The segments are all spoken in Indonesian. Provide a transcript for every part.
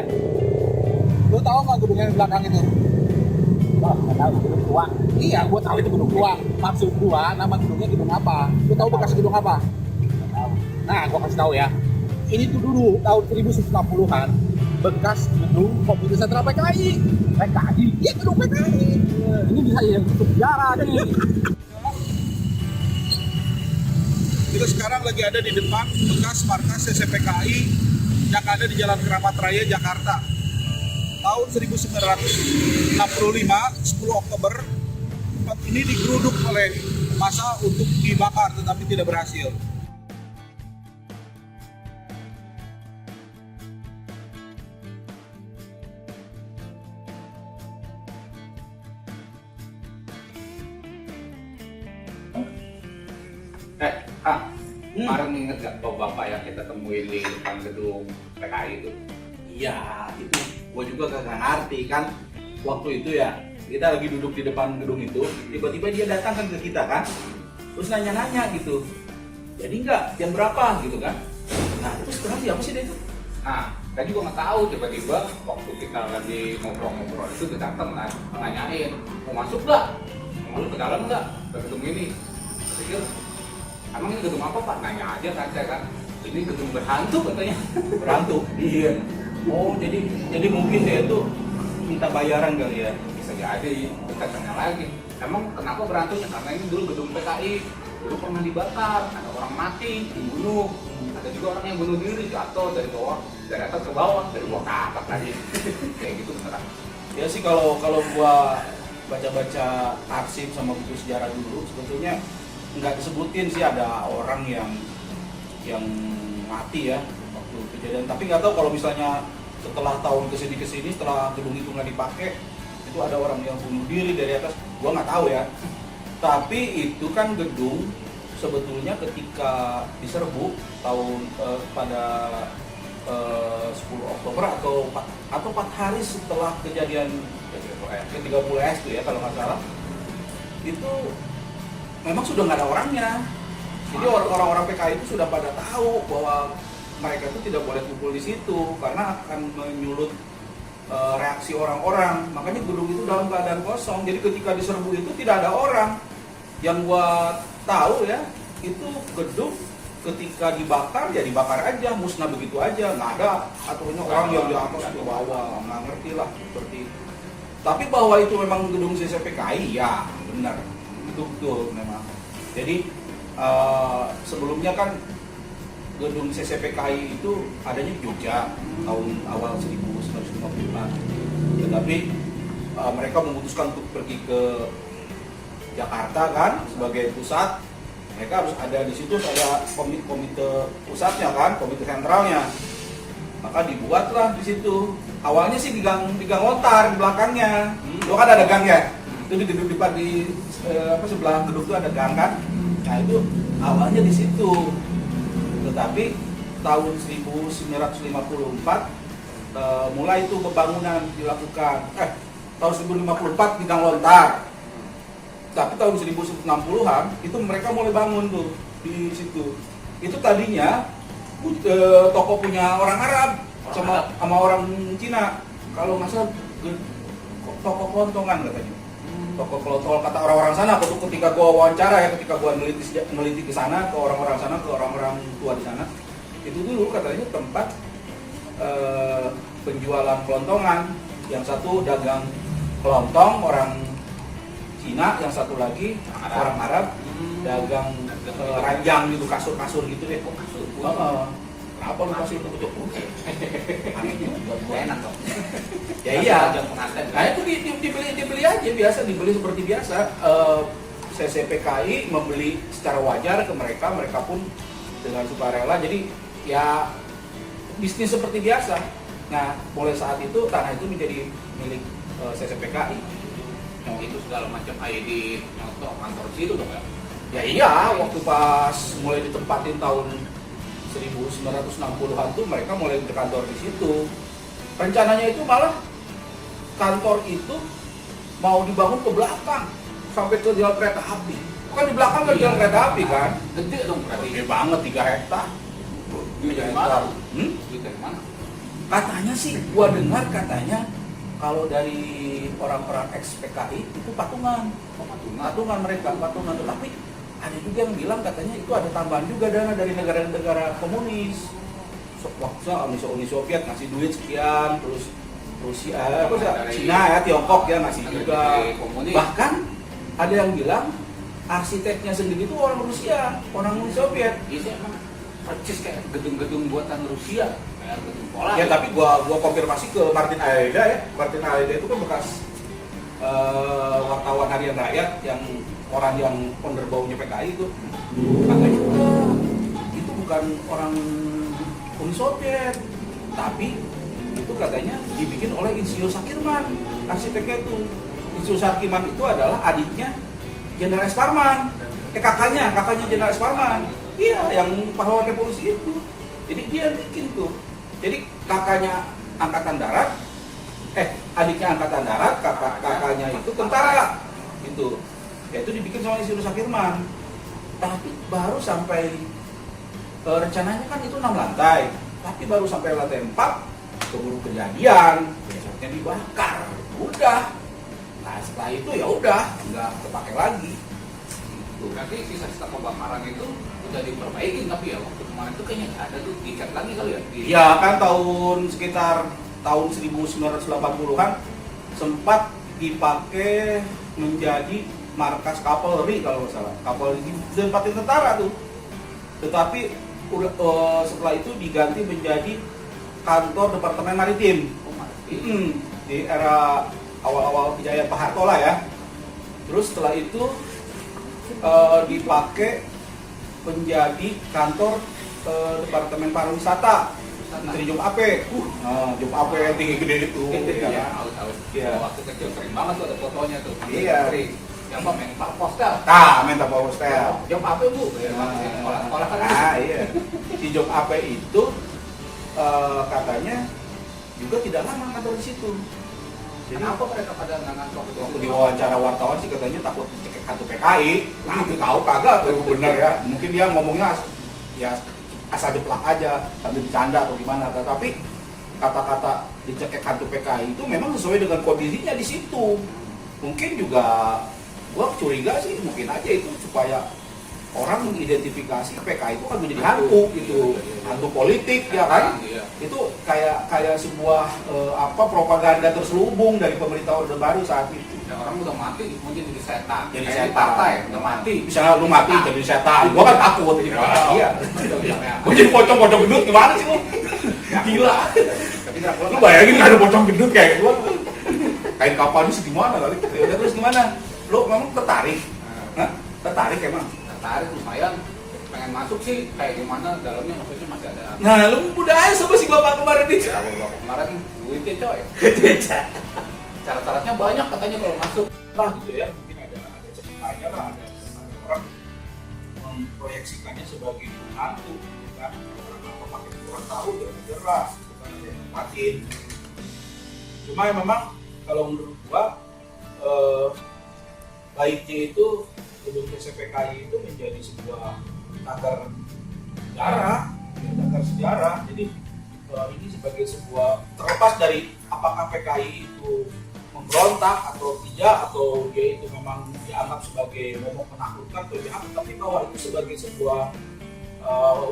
ya. Lu tahu nggak gedung yang di belakang itu? Wah, nggak tahu gedung tua. Iya, gua tahu itu gedung tua. Maksud gua nama gedungnya gedung apa? Lu tahu bekas gedung apa? Nggak tahu. Nah, gua kasih tahu ya. Ini tuh dulu tahun 1990-an bekas gedung Komite Sentra PKI. PKI. Iya, gedung PKI. Ini bisa yang tutup sejarah nih. Kita sekarang lagi ada di depan bekas markas CCPKI yang ada di Jalan Keramat Raya, Jakarta. Tahun 1965, 10 Oktober, tempat ini digeruduk oleh massa untuk dibakar, tetapi tidak berhasil. Kemarin inget gak bapak yang kita temuin di depan gedung PKI itu? Iya, itu gue juga gak ngerti kan. Waktu itu ya, kita lagi duduk di depan gedung itu, tiba-tiba dia datang kan ke kita kan, terus nanya-nanya gitu. Jadi enggak, jam berapa gitu kan. Nah, terus sekarang siapa sih dia itu? Nah, saya juga nggak tahu, tiba-tiba waktu kita lagi ngobrol-ngobrol itu dia datang kan, nanyain, mau masuk nggak? Mau ke dalam nggak? Ke gedung ini? Saya pikir, emang ini gedung apa Pak? Nanya aja kan saya kan, ini gedung berhantu katanya. Berhantu? Iya. Oh, jadi mungkin dia itu minta bayaran kali ya. Bisa jadi, kita tanya lagi, emang kenapa berhantunya? Karena ini dulu gedung PKI, dulu pernah dibakar, ada orang mati, dibunuh, ada juga orang yang bunuh diri, jatuh dari bawah, dari atas ke bawah, dari bawah ke atas lagi, kayak gitu beneran. Ya sih kalau gua baca-baca arsip sama buku sejarah dulu, sebetulnya nggak disebutin sih ada orang yang mati ya waktu kejadian. Tapi nggak tahu kalau misalnya setelah tahun kesini setelah gedung itu nggak dipakai, itu ada orang yang bunuh diri dari atas. Gua nggak tahu ya. Tapi itu kan gedung sebetulnya ketika diserbu pada 10 Oktober atau 4 hari setelah kejadian ke-30S itu ya kalau nggak salah, itu memang sudah nggak ada orangnya. Jadi orang-orang PKI itu sudah pada tahu bahwa mereka itu tidak boleh kumpul di situ karena akan menyulut reaksi orang-orang. Makanya gedung itu dalam keadaan kosong. Jadi ketika diserbu itu tidak ada orang. Yang gua tahu ya, itu gedung ketika dibakar ya dibakar aja, musnah begitu aja, nggak ada aturannya orang yang di atas ke bawah, nggak ngerti lah seperti itu. Tapi bahwa itu memang gedung CCPKI ya benar, itu betul memang. Jadi sebelumnya kan gedung CCPKI itu adanya di Jogja tahun awal 1955, tetapi mereka memutuskan untuk pergi ke Jakarta kan sebagai pusat. Mereka harus ada di situ, ada komite pusatnya kan, komite sentralnya. Maka dibuatlah di situ. Awalnya sih di gang lontar di belakangnya. Itu kan ada gang ya. Itu di sebelah gedung itu ada gang kan. Nah itu awalnya di situ. Tetapi tahun 1954 mulai itu pembangunan dilakukan. Tahun 1954 di gang lontar. Tapi tahun 1960-an itu mereka mulai bangun tuh di situ. Itu tadinya toko punya orang Arab sama orang Cina. Kalau nggak salah toko kelontongan katanya. Toko kelontongan kata orang-orang sana. Ketika gua wawancara ya, ketika gua neliti ke sana, ke orang-orang sana, ke orang-orang tua di sana, itu dulu katanya tempat penjualan kelontongan. Yang satu dagang kelontong orang Cina, yang satu lagi orang Arab dagang ranjang gitu, kasur-kasur gitu deh. Oh, kasur. Kenapa lu kasih itu bentuk putih? Aneh juga, gue enak dong. Ya iya. Pengantin. Nah itu dibeli aja biasa, dibeli seperti biasa. CCPKI membeli secara wajar ke mereka pun dengan sukarela. Jadi ya bisnis seperti biasa. Nah mulai saat itu tanah itu menjadi milik CCPKI. Yang itu segala macam ID nyontok kantor situ dong ya? Ya iya, waktu pas mulai ditempatin tahun 1960-an tuh mereka mulai berkantor di situ. Rencananya itu malah kantor itu mau dibangun ke belakang sampai ke jalan kereta api. Kan di belakang kan jalan kereta api kan? Gede dong berarti. Gede banget, 3 hektar. Duit dari mana? Hmm? Duit dari mana? Katanya sih, gua dengar katanya kalau dari orang-orang ex PKI itu patungan. Patungan mereka, patungan. Tapi ada juga yang bilang katanya itu ada tambahan juga dana dari negara-negara komunis. Waktu Uni Soviet ngasih duit sekian, terus Rusia, Cina ya, Tiongkok ya ngasih juga. Bahkan ada yang bilang arsiteknya sendiri itu orang Rusia, orang Uni Soviet. Iya emang persis kayak gedung-gedung buatan Rusia, kayak gedung Poland. Ya tapi gua konfirmasi ke Martin Aida ya. Martin Aida itu kan bekas wartawan harian rakyat yang orang yang onderbaunya PKI itu. Katanya itu bukan orang Uni Soviet, tapi itu katanya dibikin oleh Insinyur Sakirman, arsiteknya itu. Insinyur Sakirman itu adalah adiknya Jenderal S. Parman, kakaknya Jenderal S. Parman. Iya, yang pahlawan revolusi itu. Jadi dia bikin tuh. Jadi kakaknya angkatan darat, adiknya angkatan darat, kakaknya itu tentara. Gitu. Ya itu dibikin sama Insinyur Sakirman. Tapi baru sampai rencananya kan itu 6 lantai, tapi baru sampai lantai 4 keburu kejadian, besoknya dibakar, udah. Nah setelah itu ya udah nggak kepake lagi. Gitu. Berarti sisa-sisa pembakaran itu udah diperbaiki, tapi ya waktu kemarin itu kayaknya ada tuh dicat lagi kali ya? Iya kan sekitar tahun 1980-an sempat dipakai menjadi markas Kapolri kalau nggak salah. Kapolri ditempatin tentara tuh. Tetapi setelah itu diganti menjadi kantor Departemen Maritim. Di era awal-awal kejayaan Pak Harto lah ya. Terus setelah itu dipakai menjadi kantor Departemen Pariwisata. Menteri Jom Ape. Jom Ape yang tinggi gede itu. Iya, tahu. Iya. Waktu kecil sering banget tuh ada fotonya tuh. Iya. Yang apa mental postal. Mental postal. Jom apa bu? Sekolah kan. Iya. Si Jom Ape itu katanya juga tidak lama kantor di situ. Jadi Kenapa mereka pada nggak ngantor itu? waktu diwawancara wartawan sih katanya takut cekek kartu PKI. Nah, itu tahu kagak tuh bener ya. Mungkin dia ngomongnya ya asal jeplak aja sambil bercanda atau gimana. Tapi kata-kata dicekek kartu PKI itu memang sesuai dengan kondisinya di situ. Mungkin juga gua curiga sih mungkin aja itu supaya orang mengidentifikasi PKI itu kan menjadi hantu gitu, hantu politik ya kan? Iya. Itu kayak sebuah propaganda terselubung dari pemerintah Orde Baru saat itu. Ya, orang udah mati mau jadi setan. Jadi Kayak di setan. partai udah mati. Misalnya lu mati jadi setan, gua kan takut jadi iya. Ya. Gua jadi pocong gendut gimana sih lu? Gila. Tapi nggak Lu bayangin ada pocong gendut kayak gua. Kain kapan sih gimana kali? Ya udah terus gimana? Lu memang tertarik? Hah? Tertarik emang? Tertarik lumayan, pengen masuk sih kayak gimana dalamnya, maksudnya masih ada. Nah, lu udah aja sama si bapak kemarin nih. Ya bapak kemarin duitnya coy. Syarat-syaratnya banyak katanya kalau masuk. Lah gitu ya, mungkin ada ceritanya lah, ada orang memproyeksikannya sebagai hantu, kan? Orang apa pakai kurang tahu ya jerah, bukan ada yang matiin. Cuma ya memang kalau menurut gua baiknya itu gedung SPKI itu menjadi sebuah tagar sejarah. Jadi ini sebagai sebuah terlepas dari apakah PKI itu memberontak atau tidak, atau dia itu memang dianggap sebagai momok menakutkan atau tidak, tapi bahwa itu sebagai sebuah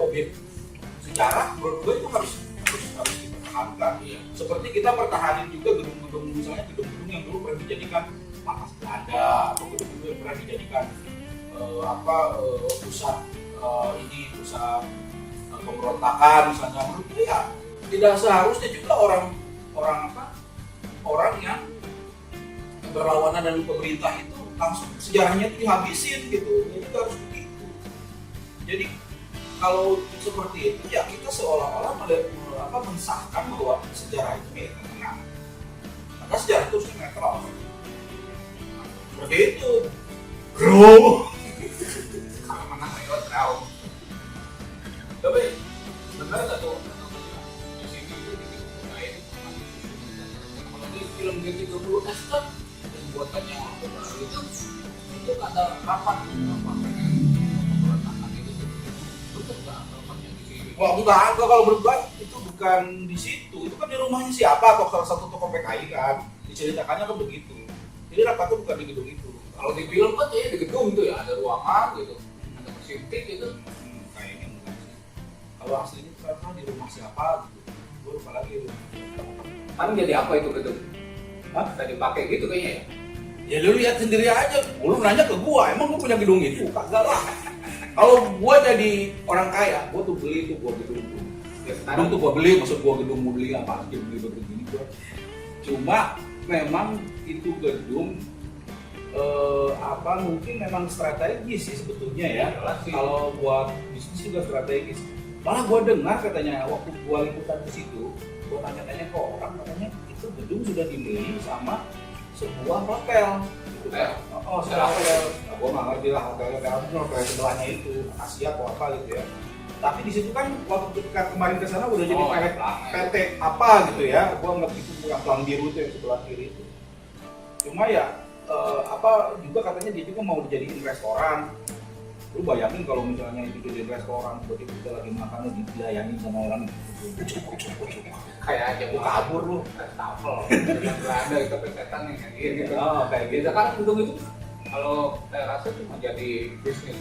objek sejarah, menurut gue itu harus kita pertahankan. Seperti kita pertahanin juga gedung-gedung, misalnya gedung-gedung yang dulu pernah dijadikan markas Belanda atau gedung-gedung yang pernah dijadikan pusat pemberontakan misalnya. Menurut gue ya tidak seharusnya juga orang yang berlawanan dengan pemerintah itu langsung sejarahnya itu dihabisin gitu. Jadi itu harus begitu. Jadi kalau seperti itu ya kita seolah-olah mensahkan bahwa sejarah itu milik negara. Maka sejarah itu harus netral. Seperti itu, bro. Kalau menang lewat tahu. Tapi benar nggak tuh di sini itu dibukain kalau di film G30 S kan pembuatannya itu ada rapat pemberontakan itu betul nggak rapatnya di sini? Wah enggak kalau menurut gue itu bukan di situ, itu kan di rumahnya siapa atau salah satu tokoh PKI kan, diceritakannya kan begitu. Jadi rapatnya bukan di gedung itu. Kalau di film kan ya di gedung tuh ya ada ruangan gitu, ada persiptik gitu. Kayaknya enggak sih. Kalau aslinya ternyata di rumah siapa gitu, gue lupa lagi itu. Kan jadi apa itu gedung? Hah? Nggak dipakai gitu kayaknya ya. Ya lu lihat sendiri aja, lu nanya ke gua, emang gua punya gedung itu? Kagak lah. Kalau gua jadi orang kaya, gua tuh beli tuh gua gedung tuh. Ya Gedung sekarang tuh gua beli, maksud gua gedung mau beli apa aja beli begini gua. Cuma memang itu gedung mungkin memang strategis sih sebetulnya ya. Jelas sih. Kalau buat bisnis juga strategis. Malah gua dengar katanya waktu gua liputan ke situ, gua tanya-tanya ke orang katanya itu gedung sudah dibeli sama sebuah hotel. Hotel? Oh, sebuah hotel. Nah, gua nggak ngerti lah hotel sebelahnya itu Asia atau apa gitu ya. Tapi di situ kan waktu ketika kemarin ke sana udah jadi PT apa gitu ya. Gua ngerti itu yang pelang biru itu yang sebelah kiri itu. Cuma ya juga katanya dia juga mau dijadiin restoran. Lu bayangin kalau misalnya itu jadi restoran, berarti kita lagi makan dilayani sama orang kayak aja lu kabur lu. Restafel. Nggak ada itu pencetan yang gitu. Oh, kayak gitu. Kita kan gedung itu kalau saya rasa cuma jadi bisnis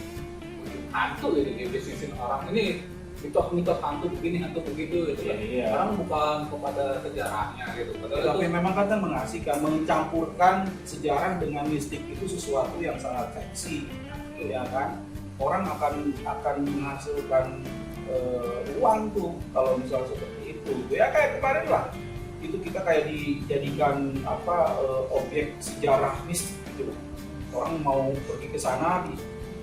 hantu gitu, di bisnisin orang ini mitos hantu begini, hantu begitu gitu kan. Iya. Orang bukan kepada sejarahnya gitu. Padahal Tapi itu memang kan mengasihkan, mencampurkan sejarah dengan mistik itu sesuatu yang sangat seksi, ya kan? Orang akan menghasilkan uang tuh kalau misalnya seperti itu. Ya kayak kemarin lah, itu kita kayak dijadikan objek sejarah mistik gitu. Orang mau pergi ke sana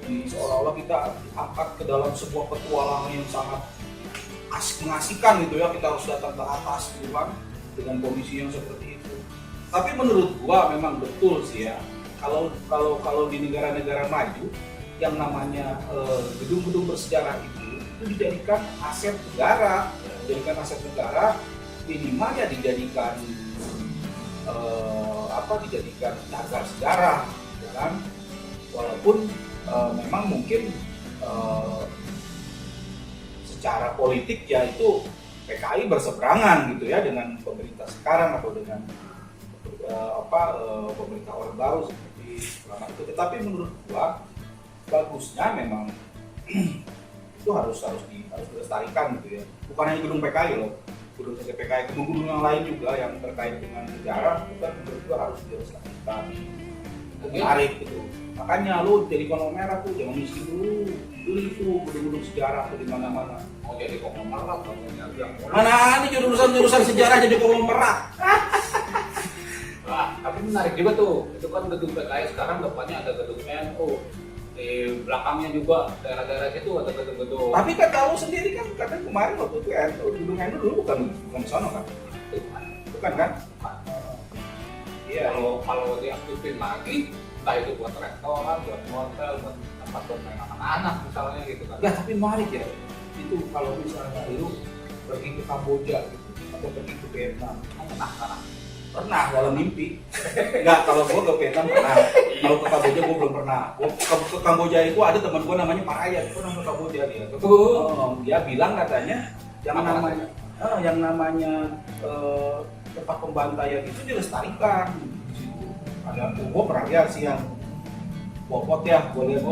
di seolah-olah kita angkat ke dalam sebuah petualangan yang sangat mengasihkan gitu ya, kita harus datang ke atas gitu kan dengan kondisi yang seperti itu. Tapi menurut gua memang betul sih ya, kalau di negara-negara maju yang namanya gedung-gedung bersejarah itu dijadikan aset negara, minimal ya dijadikan dijadikan cagar sejarah, ya kan? Walaupun memang mungkin secara politik ya itu PKI berseberangan gitu ya dengan pemerintah sekarang atau dengan pemerintah Orde Baru seperti selama itu. Tetapi menurut gua bagusnya memang itu harus dilestarikan gitu ya. Bukan hanya gedung PKI loh, gedung PKI, gedung-gedung yang lain juga yang terkait dengan sejarah itu kan menurut gua harus dilestarikan. Menarik gitu. Makanya lu jadi kolom merah tuh jangan miskin dulu, beli tuh gedung-gedung sejarah tuh di mana-mana. mau jadi konglomerat atau nyari yang Mana ada jurusan sejarah jadi konglomerat. Wah, tapi menarik juga tuh. Itu kan gedung PKI sekarang depannya ada gedung NU. Di belakangnya juga daerah-daerah itu ada gedung-gedung. Tapi kan kamu sendiri kan katanya kemarin waktu itu gedung NU dulu bukan di sana kan? Bukan kan? Iya. Kalau diaktifin lagi, entah itu buat restoran, buat hotel, buat tempat bermain anak-anak misalnya gitu kan. Ya tapi menarik ya. Itu kalau misalnya lu pergi ke Kamboja gitu atau pergi ke Vietnam, pernah dalam mimpi. Enggak, kalau gua ke Vietnam pernah. Kalau ke Kamboja gua belum pernah. Gua ke Kamboja itu ada teman gua namanya Pak Ayat, pernah ke Kamboja dia. Dia bilang katanya yang namanya tempat pembantaian itu dilestarikan. Ada gua pernah lihat sih yang Bopot ya, gua lihat.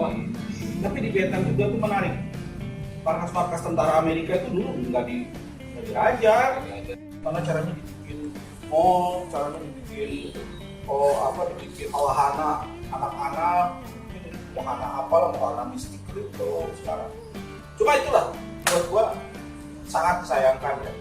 Tapi di Vietnam juga tuh menarik. Markas tentara Amerika itu dulu nggak diajar. Karena caranya dibikin mall, caranya dibikin wahana anak-anak, wahana apalah, wahana mistik gitu sekarang. Cuma itulah menurut gua sangat disayangkan ya.